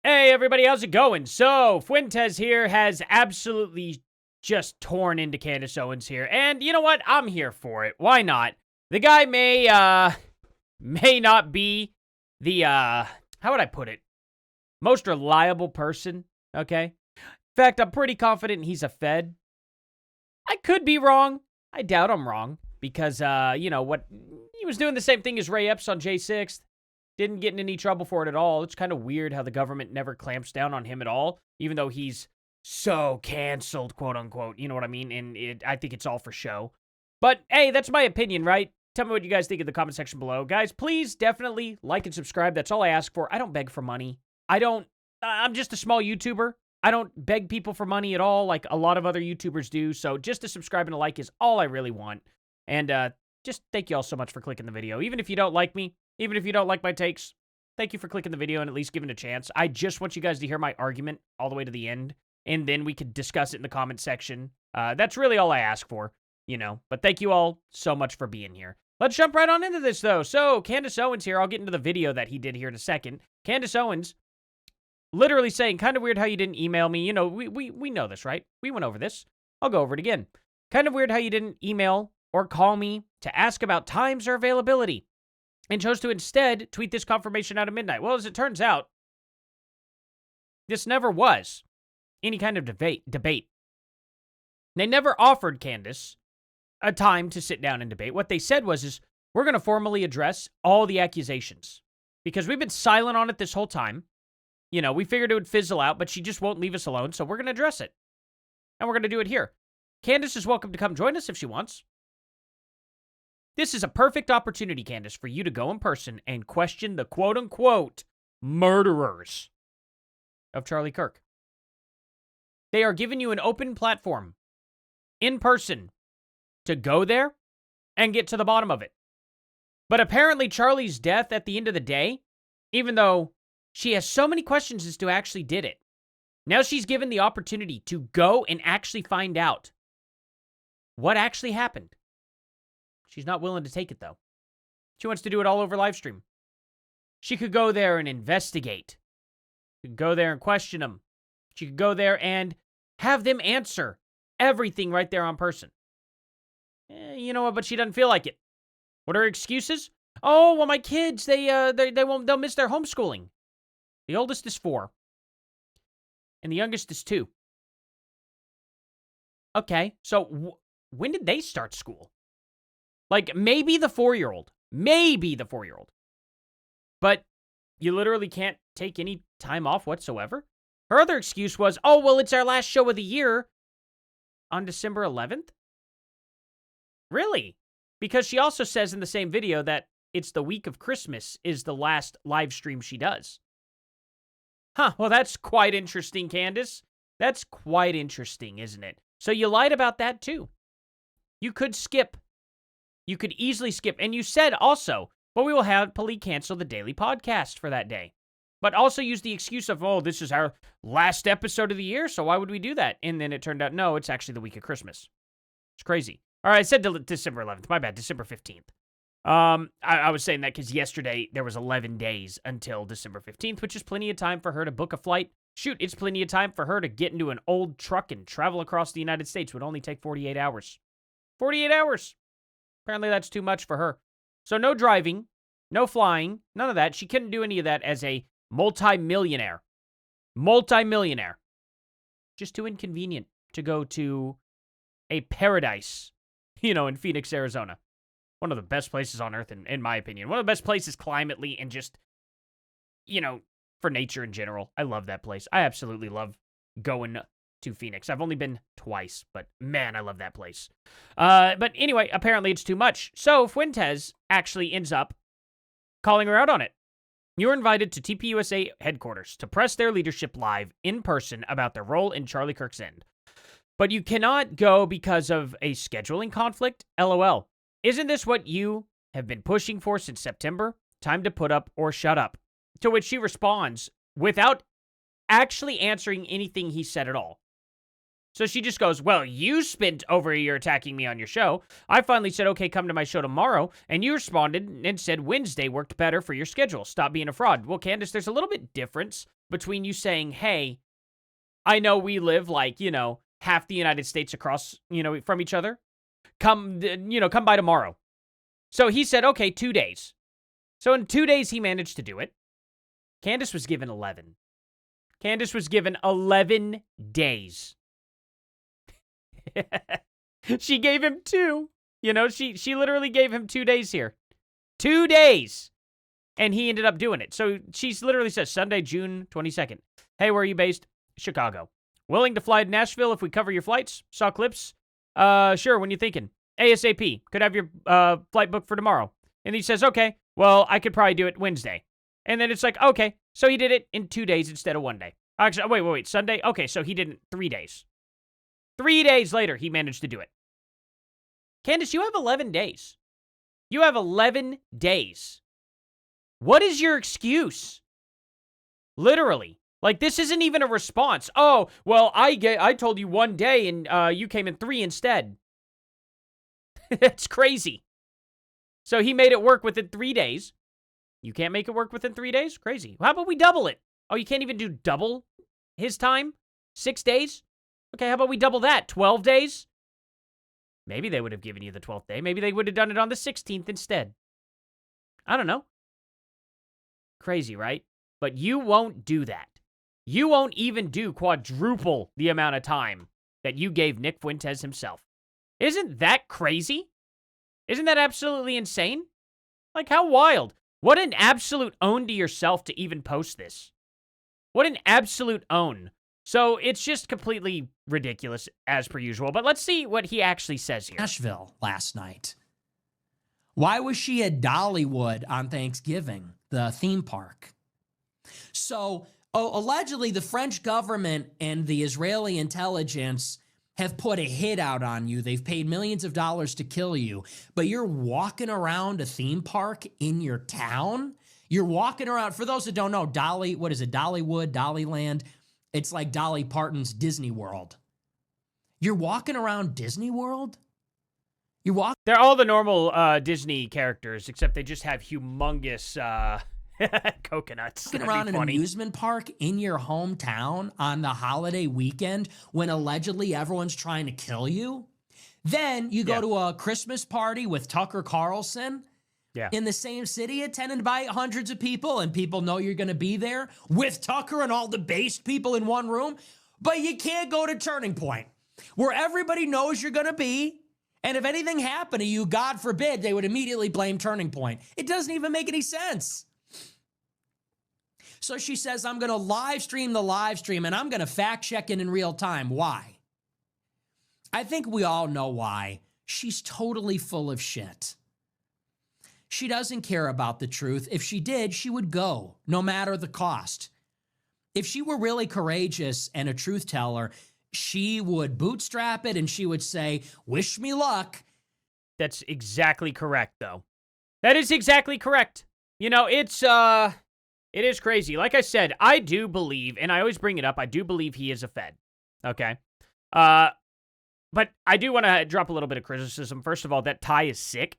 Hey everybody, how's it going? So, Fuentes here has absolutely just torn into Candace Owens here. And you know what? I'm here for it. Why not? The guy may not be the how would I put it? Most reliable person, okay? In fact, I'm pretty confident he's a Fed. I could be wrong. I doubt I'm wrong because you know what, he was doing the same thing as Ray Epps on J6. Didn't get in any trouble for it at all. It's kind of weird how the government never clamps down on him at all, even though he's so canceled, quote unquote. You know what I mean? And I think it's all for show. But hey, that's my opinion, right? Tell me what you guys think in the comment section below. Guys, please definitely like and subscribe. That's all I ask for. I don't beg for money. I'm just a small YouTuber. I don't beg people for money at all like a lot of other YouTubers do. So just a subscribe and a like is all I really want. And just thank you all so much for clicking the video. Even if you don't like me, even if you don't like my takes, thank you for clicking the video and at least giving it a chance. I just want you guys to hear my argument all the way to the end, and then we could discuss it in the comment section. That's really all I ask for, you know. But thank you all so much for being here. Let's jump right on into this, though. So, Candace Owens here. I'll get into the video that he did here in a second. Candace Owens literally saying, kind of weird how you didn't email me. You know, we know this, right? We went over this. I'll go over it again. Kind of weird how you didn't email or call me to ask about times or availability, and chose to instead tweet this confirmation out at midnight. Well, as it turns out, this never was any kind of debate. They never offered Candace a time to sit down and debate. What they said was, we're going to formally address all the accusations. Because we've been silent on it this whole time. You know, we figured it would fizzle out, but she just won't leave us alone, so we're going to address it. And we're going to do it here. Candace is welcome to come join us if she wants. This is a perfect opportunity, Candace, for you to go in person and question the quote-unquote murderers of Charlie Kirk. They are giving you an open platform in person to go there and get to the bottom of it. But apparently Charlie's death at the end of the day, even though she has so many questions as to actually did it, now she's given the opportunity to go and actually find out what actually happened. She's not willing to take it, though. She wants to do it all over live stream. She could go there and investigate. She could go there and question them. She could go there and have them answer everything right there on person. You know what? But she doesn't feel like it. What are her excuses? Oh, well, my kids, they'll miss their homeschooling. The oldest is 4. And the youngest is 2. Okay, so when did they start school? Like, maybe the 4-year-old. Maybe the 4-year-old. But you literally can't take any time off whatsoever? Her other excuse was, oh, well, it's our last show of the year on December 11th? Really? Because she also says in the same video that it's the week of Christmas is the last live stream she does. Huh, well, that's quite interesting, Candace. That's quite interesting, isn't it? So you lied about that, too. You could skip. You could easily skip. And you said also, well, we will happily cancel the daily podcast for that day. But also use the excuse of, oh, this is our last episode of the year, so why would we do that? And then it turned out, no, it's actually the week of Christmas. It's crazy. All right, I said December 11th. My bad, December 15th. I was saying that because yesterday there was 11 days until December 15th, which is plenty of time for her to book a flight. Shoot, it's plenty of time for her to get into an old truck and travel across the United States. It would only take 48 hours. 48 hours! Apparently that's too much for her. So no driving, no flying, none of that. She couldn't do any of that as a multi-millionaire. Multi-millionaire. Just too inconvenient to go to a paradise, you know, in Phoenix, Arizona. One of the best places on earth, in my opinion. One of the best places climately and just, you know, for nature in general. I love that place. I absolutely love going to Phoenix. I've only been twice, but man, I love that place. But anyway, apparently it's too much. So Fuentes actually ends up calling her out on it. You're invited to TPUSA headquarters to press their leadership live in person about their role in Charlie Kirk's end. But you cannot go because of a scheduling conflict? LOL. Isn't this what you have been pushing for since September? Time to put up or shut up. To which she responds without actually answering anything he said at all. So she just goes, well, you spent over a year attacking me on your show. I finally said, okay, come to my show tomorrow. And you responded and said Wednesday worked better for your schedule. Stop being a fraud. Well, Candace, there's a little bit difference between you saying, hey, I know we live like, half the United States across, from each other. Come by tomorrow. So he said, okay, 2 days. So in 2 days, he managed to do it. Candace was given 11. Candace was given 11 days. She gave him 2. She literally gave him 2 days here. 2 days. And he ended up doing it. So she literally says, Sunday, June 22nd. Hey, where are you based? Chicago. Willing to fly to Nashville if we cover your flights? Saw clips? Sure, when you thinking? ASAP. Could have your flight booked for tomorrow. And he says, okay, well, I could probably do it Wednesday. And then it's like, okay. So he did it in 2 days instead of 1 day. Actually, wait. Sunday? Okay, so he did it in 3 days. 3 days later, he managed to do it. Candace, you have 11 days. You have 11 days. What is your excuse? Literally. Like, this isn't even a response. Oh, well, I told you 1 day and you came in 3 instead. That's crazy. So he made it work within 3 days. You can't make it work within 3 days? Crazy. How about we double it? Oh, you can't even do double his time? 6 days? Okay, how about we double that? 12 days? Maybe they would have given you the 12th day. Maybe they would have done it on the 16th instead. I don't know. Crazy, right? But you won't do that. You won't even do quadruple the amount of time that you gave Nick Fuentes himself. Isn't that crazy? Isn't that absolutely insane? Like, how wild. What an absolute own to yourself to even post this. What an absolute own. So it's just completely ridiculous as per usual. But let's see what he actually says here. Nashville last night. Why was she at Dollywood on Thanksgiving, the theme park? So allegedly the French government and the Israeli intelligence have put a hit out on you. They've paid millions of dollars to kill you, but you're walking around a theme park in your town. You're walking around, for those that don't know, Dollywood, Dollyland. It's like Dolly Parton's Disney World. You're walking around Disney World? They're all the normal Disney characters, except they just have humongous coconuts. Walking around an amusement park in your hometown on the holiday weekend when allegedly everyone's trying to kill you. Then you go to a Christmas party with Tucker Carlson in the same city, attended by hundreds of people, and people know you're going to be there with Tucker and all the based people in one room. But you can't go to Turning Point, where everybody knows you're going to be. And if anything happened to you, God forbid, they would immediately blame Turning Point. It doesn't even make any sense. So she says, I'm going to live stream the live stream, and I'm going to fact check it in real time. Why? I think we all know why. She's totally full of shit. She doesn't care about the truth. If she did, she would go, no matter the cost. If she were really courageous and a truth teller, she would bootstrap it and she would say, wish me luck. That's exactly correct, though. That is exactly correct. It is crazy. Like I said, I do believe, and I always bring it up, I do believe he is a Fed. Okay? But I do want to drop a little bit of criticism. First of all, that tie is sick.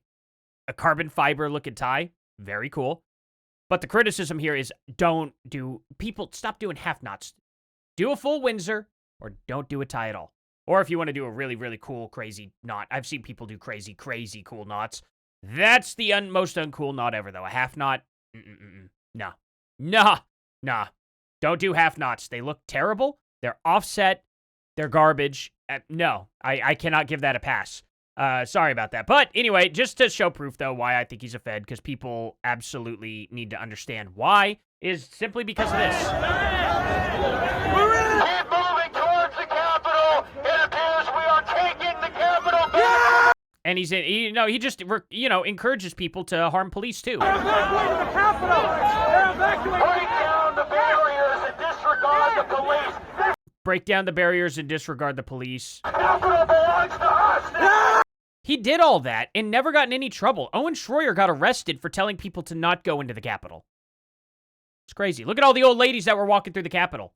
A carbon fiber looking tie. Very cool. But the criticism here is stop doing half knots. Do a full Windsor or don't do a tie at all. Or if you want to do a really, really cool, crazy knot. I've seen people do crazy, crazy cool knots. That's the most uncool knot ever, though. A half knot? Nah. Don't do half knots. They look terrible. They're offset. They're garbage. No, I cannot give that a pass. Sorry about that. But anyway, just to show proof, though, why I think he's a Fed, because people absolutely need to understand why, is simply because of this. Keep moving towards the Capitol. It appears we are taking the Capitol back. And he just encourages people to harm police, too. Break down the barriers and disregard the police. Break down the barriers and disregard the police. The Capitol belongs to us now. He did all that and never got in any trouble. Owen Schroyer got arrested for telling people to not go into the Capitol. It's crazy. Look at all the old ladies that were walking through the Capitol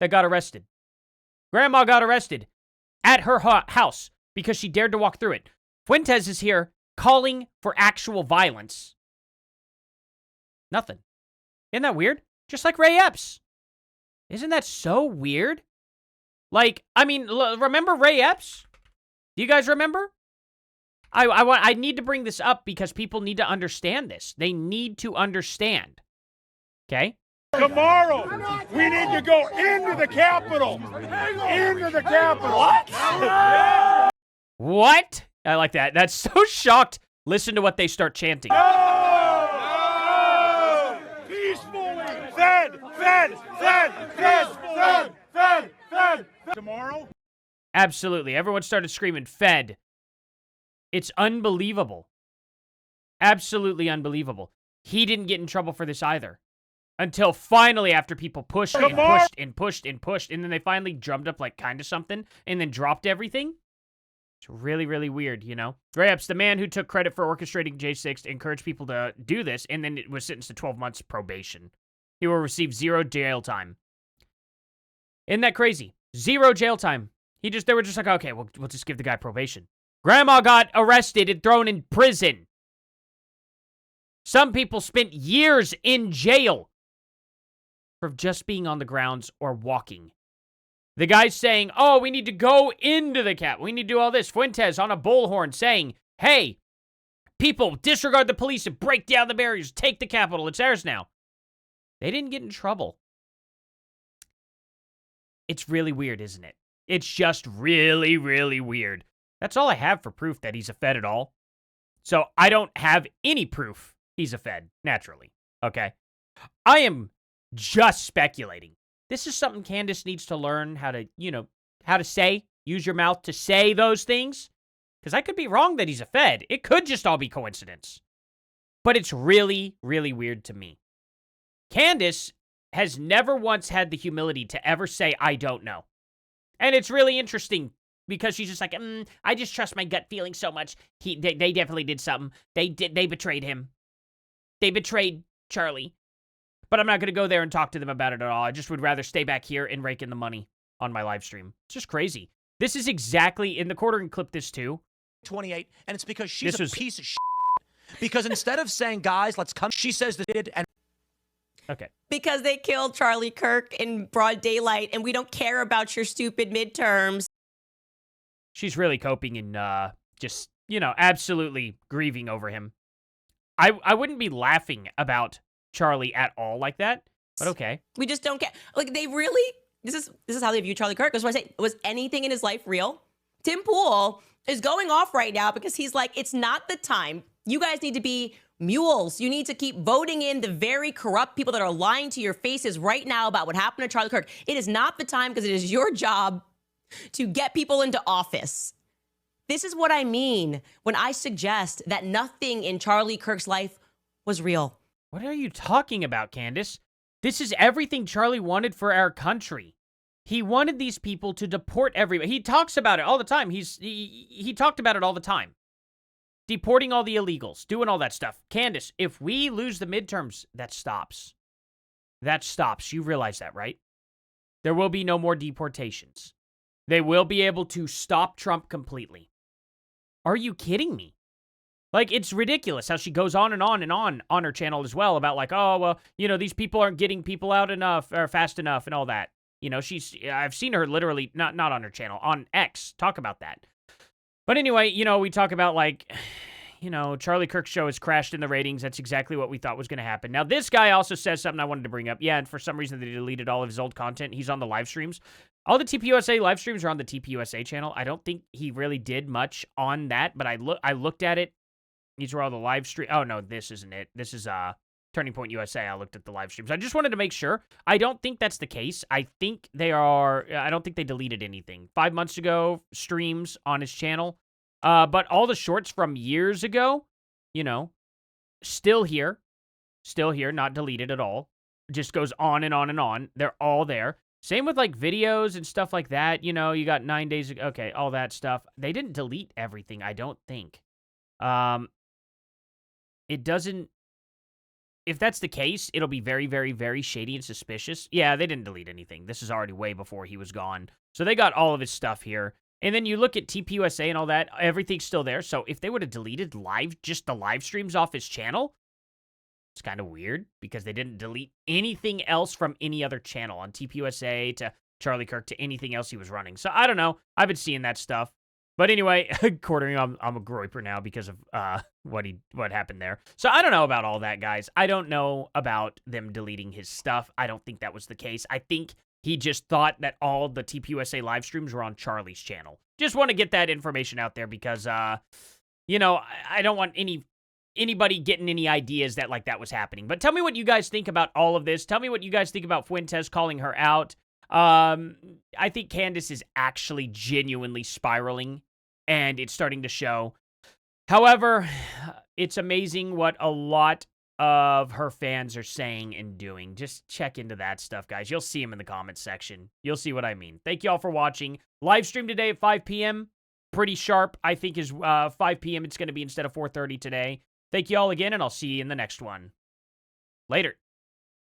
that got arrested. Grandma got arrested. at her house because she dared to walk through it. Fuentes is here calling for actual violence. Nothing. Isn't that weird? Just like Ray Epps. Isn't that so weird? Like, I mean, remember Ray Epps? Do you guys remember? I need to bring this up because people need to understand this. They need to understand. Okay? Tomorrow, we need to go into the Capitol. Into the Capitol. What? What? I like that. That's so shocked. Listen to what they start chanting. No! Peacefully. Fed. Tomorrow? Absolutely. Everyone started screaming, Fed. It's unbelievable. Absolutely unbelievable. He didn't get in trouble for this either. Until finally, after people pushed and pushed and pushed and pushed, and then they finally drummed up like kind of something, and then dropped everything. It's really, really weird, you know? Ray Epps, the man who took credit for orchestrating J6 to encourage people to do this, and then it was sentenced to 12 months probation. He will receive 0 jail time. Isn't that crazy? 0 jail time. They were just like, okay, we'll just give the guy probation. Grandma got arrested and thrown in prison. Some people spent years in jail for just being on the grounds or walking. The guy's saying, oh, we need to go into the Capitol. We need to do all this. Fuentes on a bullhorn saying, hey, people, disregard the police and break down the barriers. Take the Capitol. It's ours now. They didn't get in trouble. It's really weird, isn't it? It's just really, really weird. That's all I have for proof that he's a Fed at all. So I don't have any proof he's a Fed, naturally. Okay? I am just speculating. This is something Candace needs to learn how to, how to say. Use your mouth to say those things. Because I could be wrong that he's a Fed. It could just all be coincidence. But it's really, really weird to me. Candace has never once had the humility to ever say, I don't know. And it's really interesting because she's just like, I just trust my gut feeling so much. They definitely did something. They betrayed him. They betrayed Charlie. But I'm not going to go there and talk to them about it at all. I just would rather stay back here and rake in the money on my live stream. It's just crazy. This is exactly, in the quartering clip this too. 28, and it's because she's a piece of shit. Because instead of saying, guys, let's come, she says that did, and okay. Because they killed Charlie Kirk in broad daylight, and we don't care about your stupid midterms. She's really coping and just, absolutely grieving over him. I wouldn't be laughing about Charlie at all like that, but okay. We just don't care. Like, they really, this is how they view Charlie Kirk. That's why I say, was anything in his life real? Tim Pool is going off right now because he's like, it's not the time. You guys need to be mules. You need to keep voting in the very corrupt people that are lying to your faces right now about what happened to Charlie Kirk. It is not the time because it is your job to get people into office. This is what I mean when I suggest that nothing in Charlie Kirk's life was real. What are you talking about, Candace? This is everything Charlie wanted for our country. He wanted these people to deport everybody. He talks about it all the time. He talked about it all the time. Deporting all the illegals, doing all that stuff. Candace, if we lose the midterms, that stops. That stops. You realize that, right? There will be no more deportations. They will be able to stop Trump completely. Are you kidding me? Like, it's ridiculous how she goes on and on her channel as well about like, oh, well, these people aren't getting people out enough or fast enough and all that. I've seen her literally, not on her channel, on X, talk about that. But anyway, we talk about like, Charlie Kirk's show has crashed in the ratings. That's exactly what we thought was going to happen. Now, this guy also says something I wanted to bring up. Yeah, and for some reason they deleted all of his old content. He's on the live streams. All the TPUSA live streams are on the TPUSA channel. I don't think he really did much on that, but I looked at it. These were all the live stream. Oh, no, this isn't it. This is Turning Point USA. I looked at the live streams. I just wanted to make sure. I don't think that's the case. I think they are. I don't think they deleted anything. 5 months ago, streams on his channel. But all the shorts from years ago, still here, not deleted at all. Just goes on and on and on. They're all there. Same with like videos and stuff like that. You got 9 days ago. Okay, all that stuff. They didn't delete everything, I don't think. It doesn't. If that's the case, it'll be very, very, very shady and suspicious. Yeah, they didn't delete anything. This is already way before he was gone. So they got all of his stuff here. And then you look at TPUSA and all that, everything's still there. So if they would have deleted just the live streams off his channel, it's kind of weird because they didn't delete anything else from any other channel, on TPUSA to Charlie Kirk to anything else he was running. So I don't know. I've been seeing that stuff. But anyway, quartering, I'm a groiper now because of what happened there. So I don't know about all that, guys. I don't know about them deleting his stuff. I don't think that was the case. I think he just thought that all the TPUSA live streams were on Charlie's channel. Just want to get that information out there because, you know, I don't want anybody getting any ideas that like that was happening. But tell me what you guys think about all of this. Tell me what you guys think about Fuentes calling her out. I think Candace is actually genuinely spiraling, and it's starting to show. However, it's amazing what a lot of her fans are saying and doing. Just check into that stuff, guys. You'll see them in the comments section. You'll see what I mean. Thank you all for watching. Live stream today at 5 p.m. Pretty sharp, I think, is 5 p.m. It's going to be instead of 4:30 today. Thank you all again, and I'll see you in the next one. Later.